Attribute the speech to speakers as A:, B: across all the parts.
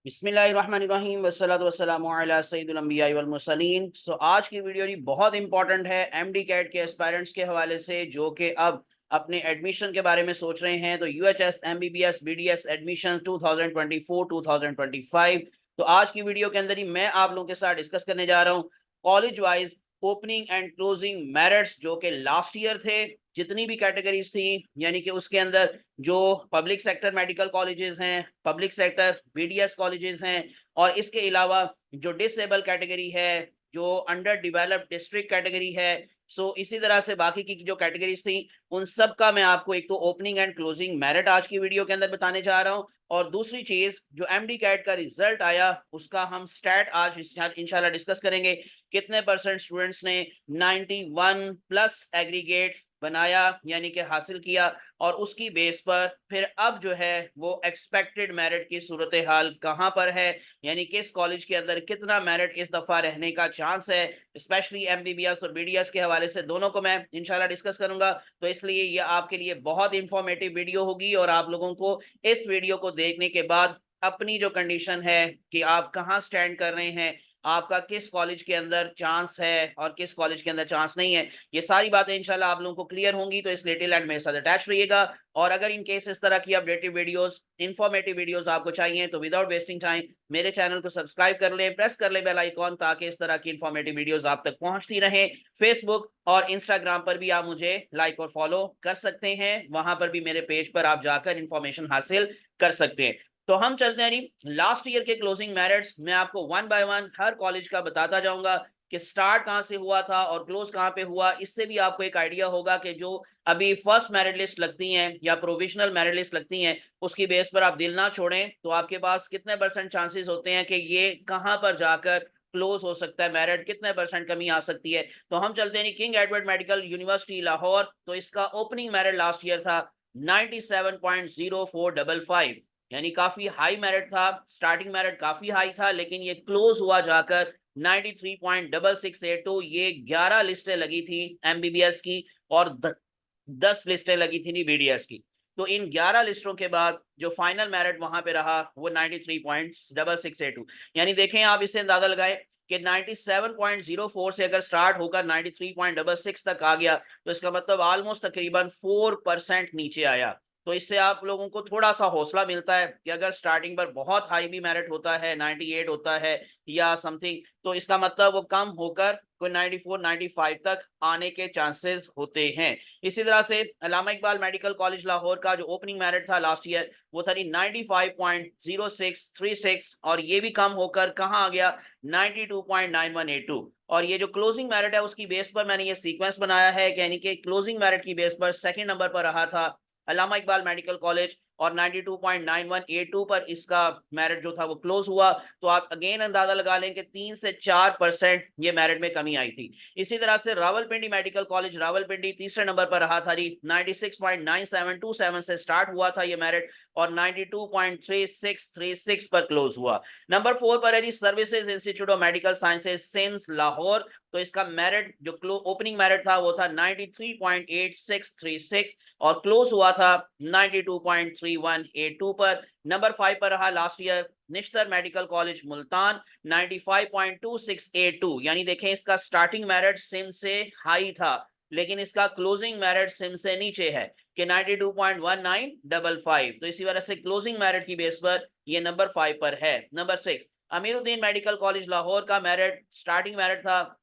A: बिस्मिल्लाहिर्रहमानिर्रहीम वस्सलातु वस्सलामु अला सय्यिदिल अंबिया वल मुरसलीन। आज की वीडियो जी बहुत इंपॉर्टेंट है एमडी कैट के एस्पायरेंट्स के हवाले से, जो कि अब अपने एडमिशन के बारे में सोच रहे हैं। तो यूएचएस एमबीबीएस बीडीएस एडमिशन 2024 2025। तो आज की वीडियो के अंदर ही मैं आप लोगों के साथ डिस्कस करने जा रहा हूँ college wise opening and closing merits, जो कि लास्ट ईयर थे। जितनी भी कैटेगरीज थी, यानी कि उसके अंदर जो पब्लिक सेक्टर मेडिकल कॉलेजेस हैं, पब्लिक सेक्टर बीडीएस कॉलेजेस हैं, और इसके अलावा जो डिसेबल कैटेगरी है, जो अंडर डेवलप्ड डिस्ट्रिक्ट कैटेगरी है। सो इसी तरह से बाकी की जो कैटेगरीज थी, उन सब का मैं आपको एक तो ओपनिंग एंड क्लोजिंग मेरिट आज की वीडियो के अंदर बताने जा रहा हूं। और दूसरी चीज, जो एमडी कैट का रिजल्ट आया, उसका हम स्टैट आज इंशाल्लाह डिस्कस करेंगे। कितने परसेंट स्टूडेंट्स ने 91 प्लस एग्रीगेट बनाया, यानी कि हासिल किया, और उसकी बेस पर फिर अब जो है वो एक्सपेक्टेड मेरिट की सूरत हाल कहाँ पर है, यानी किस कॉलेज के अंदर कितना मेरिट इस दफा रहने का चांस है। स्पेशली एमबीबीएस और बीडीएस के हवाले से दोनों को मैं इंशाल्लाह डिस्कस करूंगा। तो इसलिए ये आपके लिए बहुत इंफॉर्मेटिव वीडियो होगी, और आप लोगों को इस वीडियो को देखने के बाद अपनी जो कंडीशन है कि आप कहाँ स्टैंड कर रहे हैं, आपका किस कॉलेज के अंदर चांस है और किस कॉलेज के अंदर चांस नहीं है, ये सारी बातें इंशाल्लाह आप लोगों को क्लियर होंगी। तो इसलिए टिल एंड मेरे साथ अटैच रहिएगा। और अगर इन केस इस तरह की अपडेटेड वीडियोस, इंफॉर्मेटिव वीडियोस आपको चाहिए, तो विदाउट वेस्टिंग टाइम मेरे चैनल को सब्सक्राइब कर लें, प्रेस कर लें बेल आइकॉन, ताकि इस तरह की इंफॉर्मेटिव वीडियोस आप तक पहुंचती रहें। फेसबुक और इंस्टाग्राम पर भी आप मुझे लाइक और फॉलो कर सकते हैं, वहां पर भी मेरे पेज पर आप जाकर इंफॉर्मेशन हासिल कर सकते हैं। तो हम चलते हैं जी लास्ट ईयर के क्लोजिंग मेरिट्स। मैं आपको one by one her college का बताता जाऊंगा कि स्टार्ट कहां से हुआ था और क्लोज कहां पे हुआ। इससे भी आपको एक आइडिया होगा कि जो अभी फर्स्ट मेरिट लिस्ट लगती हैं या प्रोविजनल मेरिट लिस्ट लगती हैं, उसकी बेस पर आप दिल ना छोड़ें, तो आपके पास कितने परसेंट चांसेस होते हैं कि ये कहां पर जाकर क्लोज हो सकता है, मेरिट कितने परसेंट कमी आ सकती है। तो हम चलते हैं king Edward medical university Lahore. तो इसका ओपनिंग मेरिट लास्ट ईयर था 97.0455, यानी काफी हाई मेरिट था। स्टार्टिंग मेरिट काफी हाई था, लेकिन ये क्लोज हुआ जाकर 93.6682। ये 11 लिस्टें लगी थी एमबीबीएस की, और 10 लिस्टें लगी थी बीडीएस की। तो इन 11 लिस्टों के बाद जो फाइनल मेरिट वहां पे रहा वो 93.6682। यानी देखें, आप इससे अंदाजा लगाएं कि 97.04 से अगर स्टार्ट होकर 93.66 तक आ गया, तो इसका मतलब ऑलमोस्ट तकरीबन 4% नीचे आया। तो इससे आप लोगों को थोड़ा सा हौसला मिलता है कि अगर स्टार्टिंग पर बहुत हाई भी मेरिट होता है, 98 होता है या समथिंग, तो इसका मतलब वो कम होकर कोई 94 95 तक आने के चांसेस होते हैं। इसी तरह से अल्लामा इकबाल मेडिकल कॉलेज लाहौर का जो ओपनिंग मेरिट था लास्ट ईयर, वो था 95.0636, और ये भी कम होकर कहाँ आ गया, 92.9182। और ये जो क्लोजिंग मेरिट है उसकी बेस पर मैंने ये सीक्वेंस बनाया है, यानी कि क्लोजिंग मेरिट की बेस पर सेकंड नंबर पर रहा था अल्लामा इकबाल मेडिकल कॉलेज, और 92.9182 पर इसका मेरिट जो था वो क्लोज हुआ। तो आप अगेन अंदाजा लगा लें कि 3 से 4% ये मेरिट में कमी आई थी। इसी तरह से रावलपिंडी मेडिकल कॉलेज रावलपिंडी तीसरे नंबर पर रहा था जी, 96.9727 से स्टार्ट हुआ था ये मेरिट, और 92.3636 पर क्लोज हुआ। नंबर 4 पर है जी services institute of medical sciences SIMS Lahore. तो इसका मेरिट जो ओपनिंग मेरिट था वो था 93.8636, और क्लोज हुआ था 92.3182 पर। नंबर 5 पर रहा last year Nishtar medical college Multan, 95.2682। यानी देखें, इसका स्टार्टिंग मेरिट सिम से हाई था, लेकिन इसका क्लोजिंग मेरिट सिम से नीचे है कि 92.1955। तो इसी वजह से क्लोजिंग मेरिट की बेस पर ये नंबर 5 पर है। Number 6 Amiruddin medical college Lahore का मेरिट, स्टार्टिंग मेरिट था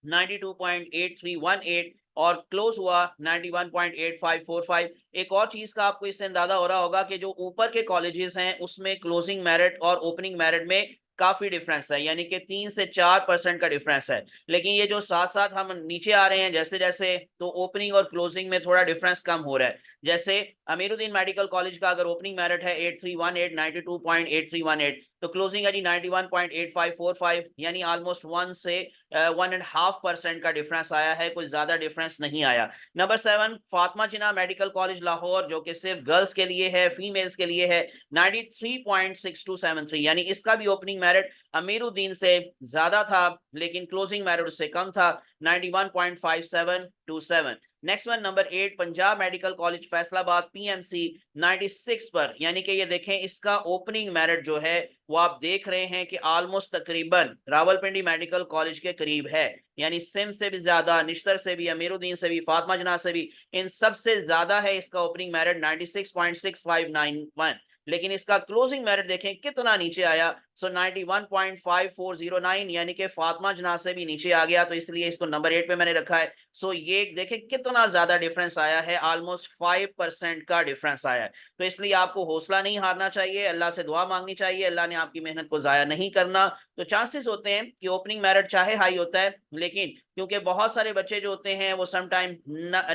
A: 92.8318, और क्लोज हुआ 91.8545। एक और चीज का आपको इससे अंदाजा हो रहा होगा कि जो ऊपर के कॉलेजेस हैं उसमें क्लोजिंग मेरिट और ओपनिंग मेरिट में काफी डिफरेंस है, यानी कि 3 से 4% का डिफरेंस है। लेकिन ये जो साथ साथ हम नीचे आ रहे हैं जैसे जैसे, तो ओपनिंग और क्लोजिंग में थोड़ा डिफरेंस कम हो रहा है। जैसे अमीरुद्दीन मेडिकल कॉलेज का अगर ओपनिंग मेरिट है 8318 92.8318, तो क्लोजिंग है जी 91.8545, यानी ऑलमोस्ट 1.5% का डिफरेंस आया है, कोई ज्यादा डिफरेंस नहीं आया। नंबर 7 फातिमा जिन्ना मेडिकल कॉलेज लाहौर, जो कि सिर्फ गर्ल्स के लिए है, फीमेल्स के लिए है, 93.6273, यानी इसका भी ओपनिंग मेरिट अमीरुद्दीन से ज्यादा था, लेकिन क्लोजिंग मेरिट उससे कम था, 91.5727। Next one number 8 Punjab medical college Faisalabad PMC 96 पर, यानी कि ये देखें इसका ओपनिंग मेरिट जो है वो आप देख रहे हैं कि ऑलमोस्ट तकरीबन रावलपिंडी मेडिकल कॉलेज के करीब है, यानी सिम से भी ज्यादा, निश्तर से भी, अमीरुद्दीन से भी, फातिमा जना से भी, इन सबसे ज्यादा है इसका ओपनिंग मेरिट 96.6591। लेकिन इसका क्लोजिंग मेरिट देखें कितना नीचे आया, सो 91.5409, यानी कि फातिमा जना से भी नीचे आ गया, तो इसलिए इसको नंबर 8 पे मैंने रखा है। सो ये देखें कितना ज्यादा डिफरेंस आया है, ऑलमोस्ट 5% का डिफरेंस आया है। तो इसलिए आपको हौसला नहीं हारना चाहिए, अल्लाह से दुआ मांगनी चाहिए, अल्लाह ने आपकी मेहनत को जाया नहीं करना। तो चांसेस होते हैं कि ओपनिंग मेरिट चाहे हाई होता है, लेकिन क्योंकि बहुत सारे बच्चे जो होते हैं वो सम टाइम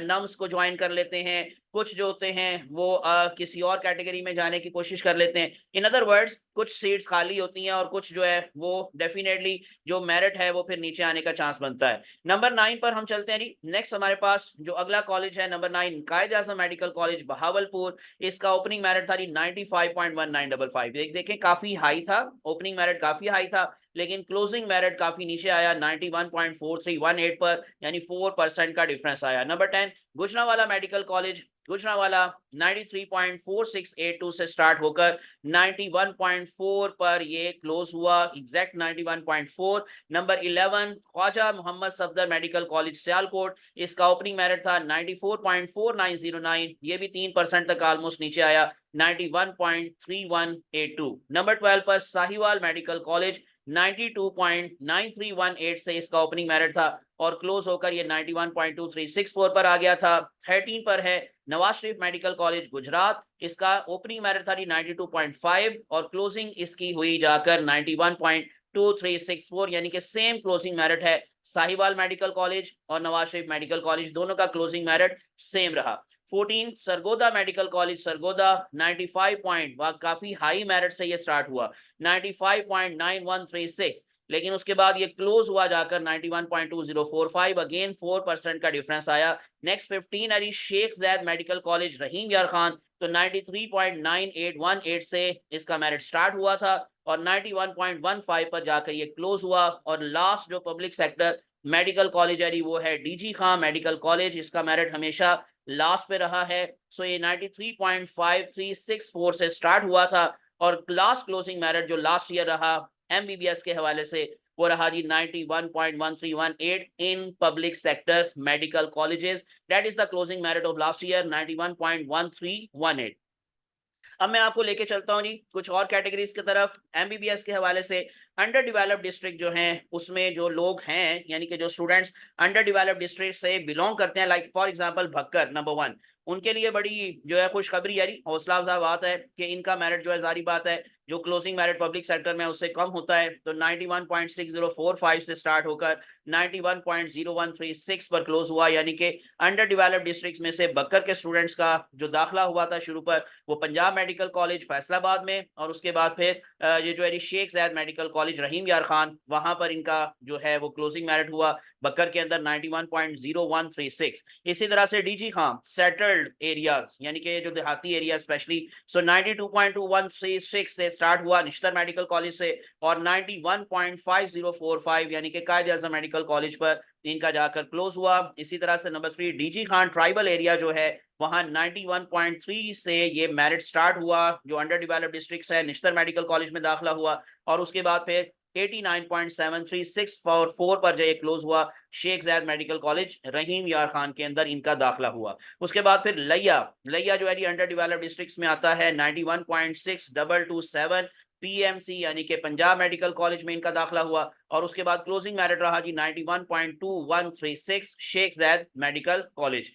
A: नम्स को ज्वाइन कर लेते हैं, कुछ जो होते हैं वो किसी और कैटेगरी में जाने की कोशिश कर लेते हैं। इन अदर वर्ड्स कुछ सीट्स खाली होती हैं और कुछ जो है वो डेफिनेटली जो मेरिट है वो फिर नीचे आने का चांस बनता है। नंबर 9 पर हम चलते हैं जी। नेक्स्ट हमारे पास जो अगला कॉलेज है नंबर 9 कायद आज़म मेडिकल कॉलेज बहावलपुर। इसका ओपनिंग मेरिट था जी 95.1955। देखें काफी हाई था, ओपनिंग मेरिट काफी हाई था, लेकिन क्लोजिंग मेरिट काफी नीचे आया 91.4318 पर, यानी 4% का डिफरेंस आया। Number 10 Gujranwala medical college Gujranwala 93.4682 से स्टार्ट होकर 91.4 पर ये क्लोज हुआ, exact 91.4। Number 11 Khawaja Muhammad Safdar medical college Sialkot. इसका ओपनिंग मेरिट था 94.4909, ये भी 3% तक ऑलमोस्ट नीचे आया, 91.3182। नंबर 12 पर साहिवाल मेडिकल कॉलेज 92.9318 से इसका ओपनिंग मेरिट था और क्लोज होकर ये 91.2364 पर आ गया था। 13 पर है नवाज शरीफ मेडिकल कॉलेज गुजरात। इसका ओपनिंग मेरिट था 92.5 और क्लोजिंग इसकी हुई जाकर 91.2364, यानी कि सेम क्लोजिंग मेरिट है। साहिवाल मेडिकल कॉलेज और नवाज शरीफ मेडिकल कॉलेज दोनों का क्लोजिंग मेरिट सेम रहा। 14 Sargodha medical college Sargodha 95 point, वह काफी हाई मेरिट से ये स्टार्ट हुआ 95.9136, लेकिन उसके बाद ये क्लोज हुआ जाकर 91.2045, अगेन 4% का डिफरेंस आया। नेक्स्ट 15 है शेख जैद मेडिकल कॉलेज रहीम यार खान, तो 93.9818 से इसका मेरिट स्टार्ट हुआ था और 91.15 पर जाकर ये क्लोज हुआ। और लास्ट जो पब्लिक सेक्टर मेडिकल कॉलेज है वो है डीजी खान मेडिकल कॉलेज। इसका मेरिट हमेशा लास्ट पे रहा है, सो ये 93.5364 से स्टार्ट हुआ था और लास्ट क्लोजिंग मेरिट जो लास्ट ईयर रहा एमबीबीएस के हवाले से वो रहा जी 91.1318 इन public sector medical colleges. That is the closing merit of last year 91.1318। अब मैं आपको लेके चलता हूँ जी कुछ और कैटेगरीज की तरफ। एमबीबीएस के हवाले से अंडर डेवलप्ड डिस्ट्रिक्ट जो हैं उसमें जो लोग हैं, यानी कि जो स्टूडेंट्स अंडर डेवलप्ड डिस्ट्रिक्ट से बिलोंग करते हैं, like for example Bhakkar number 1, उनके लिए बड़ी जो है खुशखबरी यारी हौसला अफजा बात है कि इनका मेरिट जो है जारी बात है जो क्लोजिंग मेरिट पब्लिक सेक्टर में उससे कम होता है, तो 91.6045 से स्टार्ट होकर 91.0136 पर क्लोज हुआ, यानी कि अंडर डेवलप्ड डिस्ट्रिक्ट में से बक्कर के स्टूडेंट्स का जो दाखिला हुआ था शुरू पर वो पंजाब मेडिकल कॉलेज फैसलाबाद में, और उसके बाद फिर ये जो है शेख जैद मेडिकल कॉलेज रहीम यार खान, वहां पर इनका जो है वो क्लोजिंग मेरिट हुआ बक्कर के अंदर 91.0136। इसी तरह से डीजी खान सेटल्ड एरियाज, यानी कि जो देहाती एरिया स्पेशली, सो 92.2136 से स्टार्ट हुआ निश्तर मेडिकल कॉलेज से और 91.5045 यानी कि कायद आज़म मेडिकल कॉलेज पर इनका जाकर क्लोज हुआ। इसी तरह से number 3 DG Khan tribal area जो है वहां 91.3 से ये मेरिट स्टार्ट हुआ, जो अंडर डेवलप्ड डिस्ट्रिक्ट है निश्तर मेडिकल कॉलेज में दाखिला हुआ और उसके बाद फिर 89.7364 पर जो ये क्लोज हुआ शेख जैद मेडिकल कॉलेज रहीम यार खान के अंदर इनका दाखिला हुआ। उसके बाद फिर लैया जो है जी अंडर डेवलप्ड डिस्ट्रिक्ट्स में आता है 91.6227 पीएमसी यानी कि पंजाब मेडिकल कॉलेज में इनका दाखिला हुआ और उसके बाद क्लोजिंग मेरिट रहा जी 91.2136 Sheikh Zaid medical college.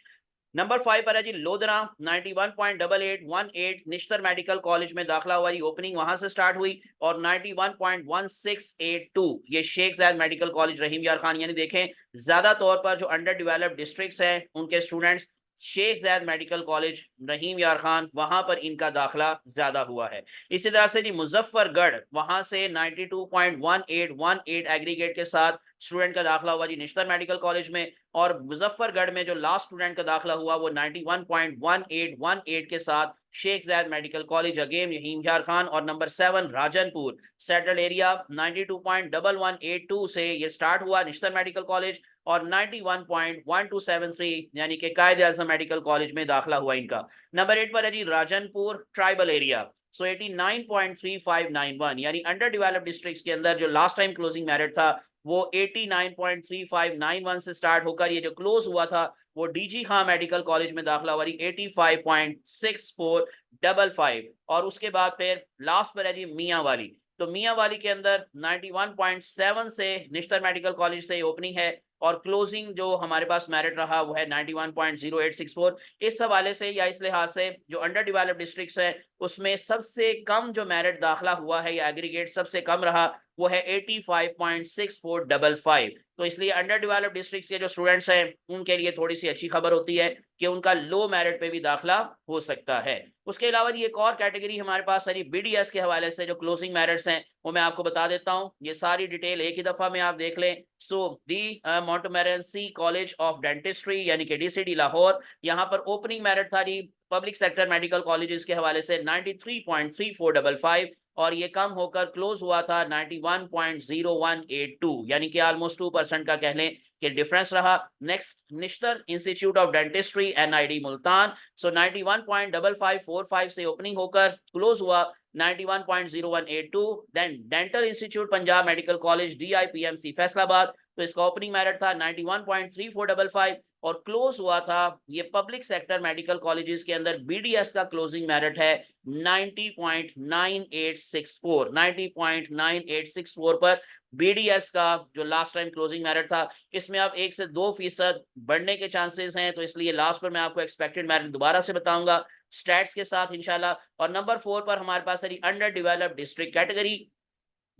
A: Number 5 पर है जी लोधरा 91.8818 निश्तर मेडिकल कॉलेज में दाखिला हुआ जी, ओपनिंग वहां से स्टार्ट हुई और 91.1682 ये शेख जैद मेडिकल कॉलेज रहीम यार खान, यानी देखें ज्यादा तौर पर जो अंडर डेवलप्ड डिस्ट्रिक्ट्स हैं उनके students Sheikh Zaid medical college Rahim Yar Khan वहां पर इनका दाखिला ज्यादा हुआ है। इसी तरह से जी मुजफ्फरगढ़ वहां से 92.1818 एग्रीगेट के साथ स्टूडेंट का दाखिला हुआ जी निश्तर मेडिकल कॉलेज में और मुजफ्फरगढ़ में जो लास्ट स्टूडेंट का दाखिला हुआ वो 91.1818 के साथ शेख जायद मेडिकल कॉलेज अगेन यहीम यार खान। और नंबर 7 राजनपुर सेटल्ड एरिया 92.1182 से ये स्टार्ट हुआ निश्तर मेडिकल कॉलेज और 91.1273 यानी कि कायद आजम मेडिकल कॉलेज में दाखिला हुआ इनका। नंबर 8 पर है जी राजनपुर ट्राइबल एरिया, सो 89.3591 यानी अंडर डेवलप्ड डिस्ट्रिक्ट्स के अंदर जो लास्ट टाइम क्लोजिंग मेरिट था वो 89.3591 से स्टार्ट होकर ये जो क्लोज हुआ था वो डीजी खां मेडिकल कॉलेज में दाखिला हुआ 85.6455 और उसके बाद फिर लास्ट पर है जी मियां वाली। तो मियां वाली के अंदर 91.7 से निश्तर मेडिकल कॉलेज से ओपनिंग है और क्लोजिंग जो हमारे पास मेरिट रहा वो है 91.0864। इस हवाले से या इस लिहाज से जो अंडर डेवलप्ड डिस्ट्रिक्ट्स है उसमें सबसे कम जो मेरिट दाखिला हुआ है या एग्रीगेट सबसे कम रहा वो है 85.6455। तो इसलिए अंडर डेवलप्ड डिस्ट्रिक्ट्स के जो स्टूडेंट्स हैं उनके लिए थोड़ी सी अच्छी खबर होती है कि उनका लो मेरिट पे भी दाखिला हो सकता है। उसके अलावा ये एक और कैटेगरी हमारे पास है बीडीएस के हवाले से जो क्लोजिंग मेरिट्स हैं वो मैं आपको बता देता हूं। ये सारी डिटेल एक ही दफा में आप देख लें। सो दी मोंटमोरेंसी कॉलेज ऑफ डेंटिस्ट्री यानी कि डीसीडी लाहौर, यहाँ पर ओपनिंग मेरिट था जी पब्लिक सेक्टर मेडिकल कॉलेजेस के हवाले से 93.3455 और ये कम होकर क्लोज हुआ था 91.0182 यानी कि ऑलमोस्ट 2% का कह लें कि डिफरेंस रहा। Next Nishtar institute of dentistry NID Multan, so 91.5545 से ओपनिंग होकर क्लोज हुआ 91.0182। Then dental institute Punjab medical college DIPMC Faisalabad, तो इसका ओपनिंग मेरिट था 91.3455 और क्लोज हुआ था ये पब्लिक सेक्टर मेडिकल कॉलेजेस के अंदर बीडीएस का क्लोजिंग मेरिट है 90.9864 90.9864 पर बीडीएस का जो लास्ट टाइम क्लोजिंग मेरिट था। इसमें अब 1 से 2% बढ़ने के चांसेस हैं, तो इसलिए लास्ट पर मैं आपको एक्सपेक्टेड मेरिट दोबारा से बताऊंगा स्टैट्स के साथ इंशाल्लाह। और नंबर 4 पर हमारे पास है अंडर डेवलप्ड डिस्ट्रिक्ट कैटेगरी,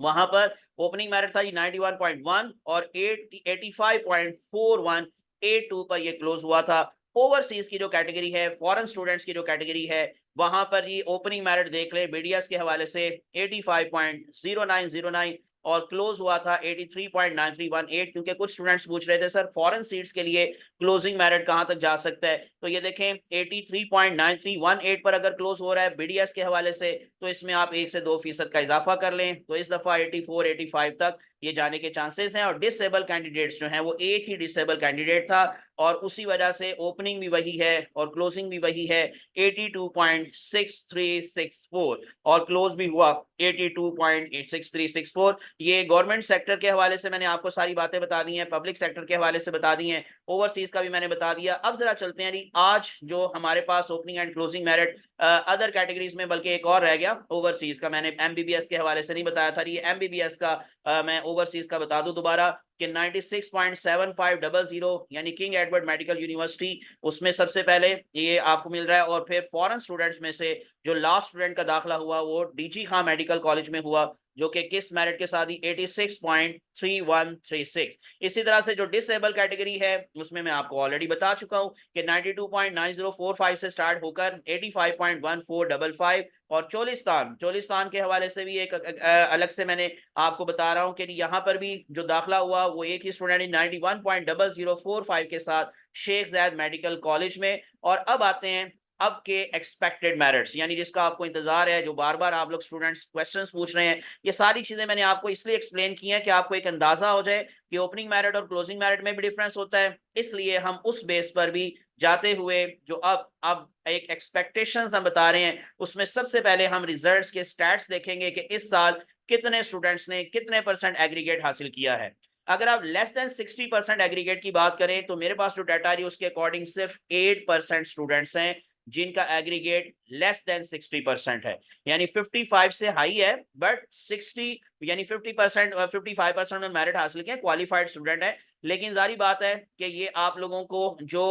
A: वहां पर ओपनिंग मेरिट था 91.1 और 85.4182 पर ये क्लोज हुआ था। ओवरसीज की जो कैटेगरी है फॉरेन स्टूडेंट्स की जो कैटेगरी है वहां पर ये ओपनिंग मेरिट देख ले बीडीएस के हवाले से 85.0909 और क्लोज हुआ था 83.9318। क्योंकि कुछ स्टूडेंट्स पूछ रहे थे सर फॉरेन सीट्स के लिए क्लोजिंग मेरिट कहां तक जा सकता है, तो ये देखें 83.9318 पर अगर क्लोज हो रहा है बीडीएस के हवाले से तो इसमें आप 1 से 2% का इजाफा कर लें तो इस दफा 84-85 तक ये जाने के चांसेस हैं। और डिसेबल कैंडिडेट्स जो हैं वो एक ही डिसेबल कैंडिडेट था और उसी वजह से ओपनिंग भी वही है और क्लोजिंग भी वही है 82.6364 और क्लोज भी हुआ 82.6364। ये गवर्नमेंट सेक्टर के हवाले से मैंने आपको सारी बातें बता दी हैं, पब्लिक सेक्टर के हवाले से बता दी हैं, ओवरसीज का भी मैंने बता दिया। अब जरा चलते हैं जी आज जो हमारे पास opening and closing merit other categories में, बल्कि एक और रह गया ओवरसीज का, मैंने एमबीबीएस के हवाले से नहीं बताया था। ये एमबीबीएस का मैं ओवरसीज का बता दूं दोबारा कि 96.7500 यानी किंग एडवर्ड मेडिकल यूनिवर्सिटी उसमें सबसे पहले ये आपको मिल रहा है। और फिर फॉरेन स्टूडेंट्स में से जो लास्ट स्टूडेंट का दाखिला हुआ वो डीजी खां मेडिकल कॉलेज में हुआ जो कि किस मेरिट के साथ ही 86.3136। इसी तरह से जो डिसेबल कैटेगरी है उसमें मैं आपको ऑलरेडी बता चुका हूं कि 92.9045 से स्टार्ट होकर 85.1455 और चोलिस्तान के हवाले से भी एक अलग से मैंने आपको बता रहा हूं कि यहाँ पर भी जो दाखिला हुआ वो एक ही स्टूडेंट 91.0045 के साथ शेख जायद मेडिकल कॉलेज में। और अब आते हैं अब के एक्सपेक्टेड मेरिट्स यानी जिसका आपको इंतजार है, जो बार बार आप लोग स्टूडेंट्स क्वेश्चंस पूछ रहे हैं। ये सारी चीजें मैंने आपको इसलिए एक्सप्लेन की हैं कि आपको एक अंदाजा हो जाए कि ओपनिंग मेरिट और क्लोजिंग मेरिट में भी डिफरेंस होता है। इसलिए हम उस बेस पर भी जाते हुए जो अब एक एक्सपेक्टेशंस हम बता रहे हैं उसमें सबसे पहले हम रिजल्ट्स के स्टैट्स देखेंगे कि इस साल कितने स्टूडेंट्स ने कितने परसेंट एग्रीगेट हासिल किया है। अगर आप लेस देन 60% एग्रीगेट की बात करें तो मेरे पास जो डाटा है उसके अकॉर्डिंग सिर्फ 8% स्टूडेंट्स हैं जिनका एग्रीगेट लेस देन 60% है, यानी 55 से हाई है बट 60 यानी 50% और 55% में मेरिट हासिल किया, क्वालिफाइड स्टूडेंट है। लेकिन जारी बात है कि ये आप लोगों को जो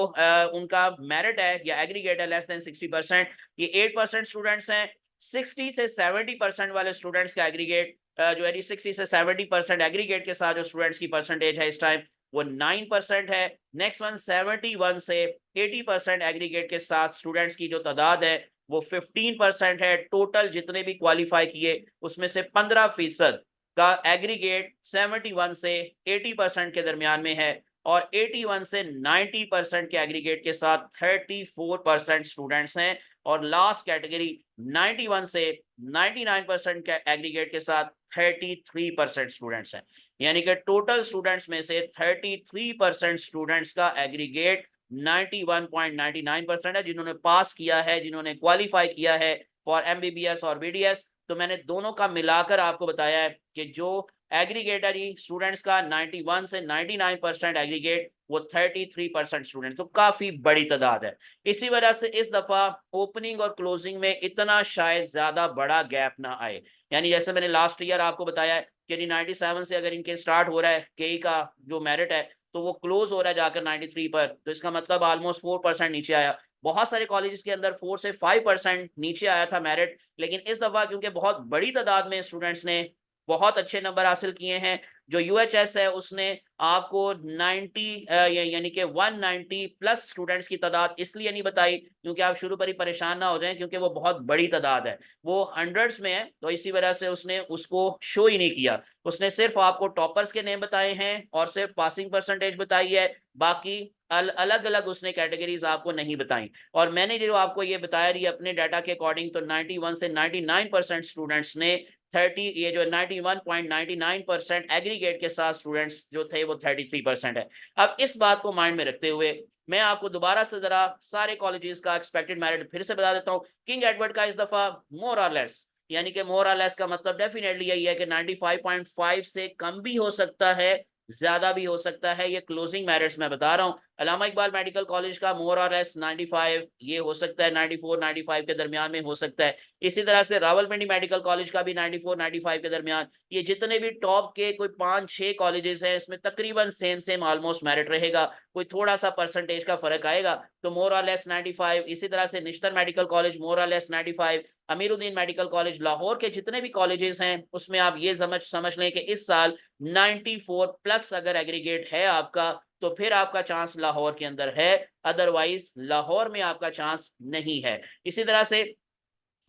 A: उनका मेरिट है या एग्रीगेट है लेस देन 60%, ये 8% स्टूडेंट्स हैं। 60 से 70% वाले स्टूडेंट्स का एग्रीगेट जो है 60 से 70% एग्रीगेट के साथ जो स्टूडेंट्स की परसेंटेज है इस टाइम वो 9% है। नेक्स्ट वन 71 से 80% एग्रीगेट के साथ स्टूडेंट्स की जो तादाद है वो 15% है। टोटल जितने भी क्वालिफाई किए उसमें से 15% का एग्रीगेट 71 से 80% के दरमियान में है। और 81 से 90% के एग्रीगेट के साथ 34% स्टूडेंट्स हैं, और लास्ट कैटेगरी 91 से 99% के एग्रीगेट के साथ 33% स्टूडेंट्स हैं। यानी कि टोटल स्टूडेंट्स में से 33% स्टूडेंट्स का एग्रीगेट 91.99% है, जिन्होंने पास किया है, जिन्होंने क्वालिफाई किया है फॉर एमबीबीएस और बीडीएस। तो मैंने दोनों का मिलाकर आपको बताया है कि जो एग्रीगेट है जी स्टूडेंट्स का 91 से 99% एग्रीगेट, वो 33% स्टूडेंट, तो काफी बड़ी तादाद है। इसी वजह से इस दफा ओपनिंग और क्लोजिंग में इतना शायद ज्यादा बड़ा गैप ना आए। यानी जैसे मैंने लास्ट ईयर आपको बताया है कि 97 से अगर इनके स्टार्ट हो रहा है केई का जो मेरिट है, तो वो क्लोज हो रहा है जाकर 93 पर, तो इसका मतलब ऑलमोस्ट 4% नीचे आया। बहुत सारे कॉलेजेस के अंदर 4 से 5% नीचे आया था मेरिट, लेकिन इस दफा क्योंकि बहुत बड़ी तादाद में स्टूडेंट्स ने बहुत अच्छे नंबर हासिल किए हैं, जो यूएचएस है उसने आपको 90 यानी कि 190 प्लस स्टूडेंट्स की तादाद इसलिए नहीं बताई क्योंकि आप शुरू पर ही परेशान ना हो जाएं, क्योंकि वो बहुत बड़ी तादाद है, वो हंड्रेड्स में है, तो इसी वजह से उसने उसको शो ही नहीं किया। उसने सिर्फ आपको टॉपर्स के नेम बताए हैं और सिर्फ पासिंग परसेंटेज बताई है, बाकी अलग अलग उसने कैटेगरीज आपको नहीं बताई। और मैंने जो आपको ये बताया रही अपने डाटा के अकॉर्डिंग, तो 91 से 99% स्टूडेंट्स ने 30 ये जो 91.99% एग्रीगेट के साथ स्टूडेंट्स जो थे वो 33% है। अब इस बात को माइंड में रखते हुए मैं आपको दोबारा से जरा सारे कॉलेजेस का एक्सपेक्टेड मेरिट फिर से बता देता हूँ। किंग एडवर्ड का इस दफा मोर और लेस, यानी कि मोर और लेस का मतलब डेफिनेटली यही है कि 95.5 से कम भी हो सकता है, ज्यादा भी हो सकता है, ये क्लोजिंग मेरिट्स मैं बता रहा हूँ। अल्लामा इकबाल मेडिकल कॉलेज का मोर और लेस 95, ये हो सकता है 94 95 के दरमियान में हो सकता है। इसी तरह से रावलपिंडी मेडिकल कॉलेज का भी 94 95 के दरमियान। ये जितने भी टॉप के कोई 5-6 कॉलेजेस हैं, इसमें तकरीबन सेम सेम ऑलमोस्ट मेरिट रहेगा, कोई थोड़ा सा परसेंटेज का फर्क आएगा, तो मोर और लेस 95। इसी तरह से निश्तर मेडिकल कॉलेज मोर और less 95। Amiruddin medical college Lahore के जितने भी कॉलेजेस हैं उसमें आप ये समझ लें कि इस साल 94 प्लस अगर एग्रीगेट है आपका, तो फिर आपका चांस लाहौर के अंदर है, अदरवाइज लाहौर में आपका चांस नहीं है। इसी तरह से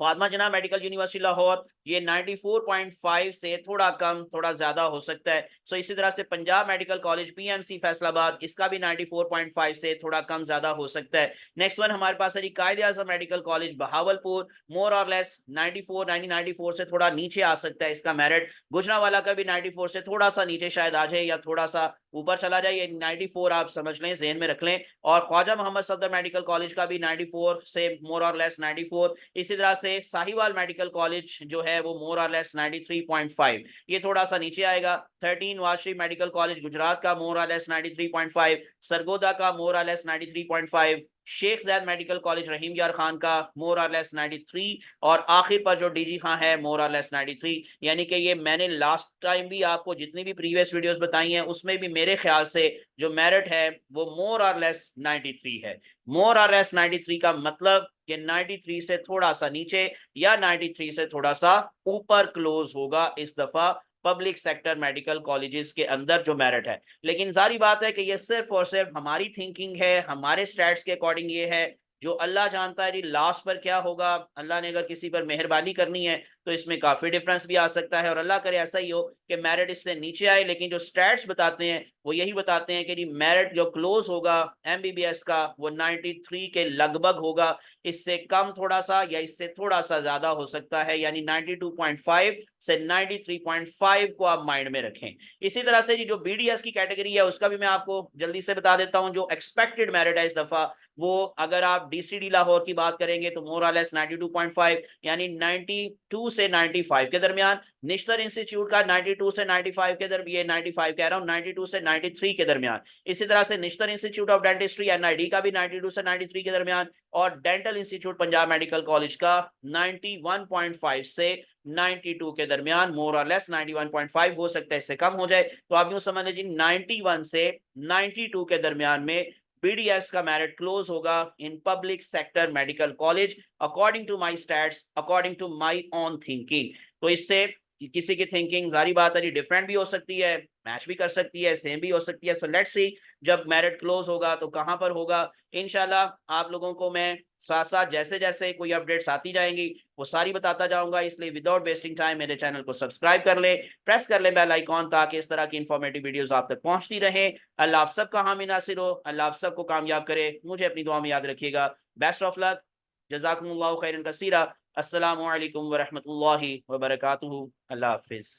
A: फातिमा जना मेडिकल यूनिवर्सिटी लाहौर, ये 94.5 से थोड़ा कम थोड़ा ज्यादा हो सकता है। सो इसी तरह से Punjab medical college PMC Faisalabad, इसका भी 94.5 से थोड़ा कम ज्यादा हो सकता है। नेक्स्ट वन हमारे पास है जी कायदे आजम मेडिकल कॉलेज बहावलपुर, मोर और लेस 94 से थोड़ा नीचे आ सकता है इसका मेरिट। गुजरावाला का भी 94 से थोड़ा सा नीचे शायद आ जाए या थोड़ा सा ऊपर चला जाए, ये 94 आप समझ लें, जेहन में रख लें। और ख्वाजा मोहम्मद सफदर मेडिकल कॉलेज का भी 94 से मोर और लेस 94। इसी तरह से साहिवाल मेडिकल कॉलेज जो है वो मोर और लेस 93.5, ये थोड़ा सा नीचे आएगा। 13 वाशी मेडिकल कॉलेज गुजरात का मोर और लेस 93.5, सरगोदा का मोर और less 93.5, Sheikh Zaid medical college Rahim Yar Khan का मोर और लेस 93, और आखिर पर जो डीजी खान है मोर और लेस 93। यानी कि ये मैंने लास्ट टाइम भी आपको जितनी भी प्रीवियस वीडियोस बताई हैं उसमें भी मेरे ख्याल से जो मेरिट है वो मोर और लेस 93 है। मोर और लेस 93 का मतलब कि 93 से थोड़ा सा नीचे या 93 से थोड़ा सा ऊपर क्लोज होगा इस दफा पब्लिक सेक्टर मेडिकल कॉलेजेस के अंदर जो मेरिट है। लेकिन जारी बात है कि ये सिर्फ और सिर्फ हमारी थिंकिंग है, हमारे स्टैट्स के अकॉर्डिंग ये है, जो अल्लाह जानता है जी लास्ट पर क्या होगा। अल्लाह ने अगर किसी पर मेहरबानी करनी है तो इसमें काफी डिफरेंस भी आ सकता है, और अल्लाह करे ऐसा ही हो कि मेरिट इससे नीचे आए, लेकिन जो स्टैट्स बताते हैं वो यही बताते हैं कि जी मेरिट जो क्लोज होगा एमबीबीएस का वो 93 के लगभग होगा, इससे कम थोड़ा सा या इससे थोड़ा सा ज्यादा हो सकता है, यानी 92.5 से 93.5 को आप माइंड में रखें। इसी तरह से जी जो बीडीएस की कैटेगरी है उसका भी मैं आपको जल्दी से बता देता हूं। जो एक्सपेक्टेड मेरिट है इस दफा, वो अगर आप डीसीडी लाहौर की बात करेंगे तो मोर और लेस 92.5, यानी 92 से 95 के दरमियान। निश्तर इंस्टीट्यूट का 92 से 95 के दरमियान, ये 95 कह रहा हूं, 92 से 93 के दरमियान। इसी तरह से Nishtar institute of dentistry NID का भी 92 से 93 के दरमियान, और dental institute Punjab medical college का 91.5 से 92 के दरमियान, मोर और लेस 91.5 हो सकता है, इससे कम हो जाए। तो आप यूं समझ लीजिए 91 से 92 के दरमियान में बीडीएस का मेरिट क्लोज होगा in public sector medical college, according to my stats, according to my own thinking. तो इससे कि किसी की थिंकिंग जारी बात है जी डिफरेंट भी हो सकती है, मैच भी कर सकती है, सेम भी हो सकती है। सो लेट्स सी जब मेरिट क्लोज होगा तो कहाँ पर होगा। इंशाल्लाह आप लोगों को मैं साथ साथ जैसे जैसे कोई अपडेट्स आती जाएंगी वो सारी बताता जाऊंगा। इसलिए विदाउट वेस्टिंग टाइम मेरे चैनल को सब्सक्राइब कर ले, प्रेस कर ले बेल आइकॉन, ताकि इस तरह की इंफॉर्मेटिव वीडियोस आप तक पहुंचती रहे। अल्लाह आप सबका हामी नासिर हो, अल्लाह आप सबको कामयाब करे। मुझे अपनी दुआ में याद रखिएगा। बेस्ट ऑफ लक, जज़ाकुमुल्लाहु खैरन कसीरा। अस्सलामु अलैकुम व रहमतुल्लाहि व बरकातुहू। अल्लाह हाफिज़।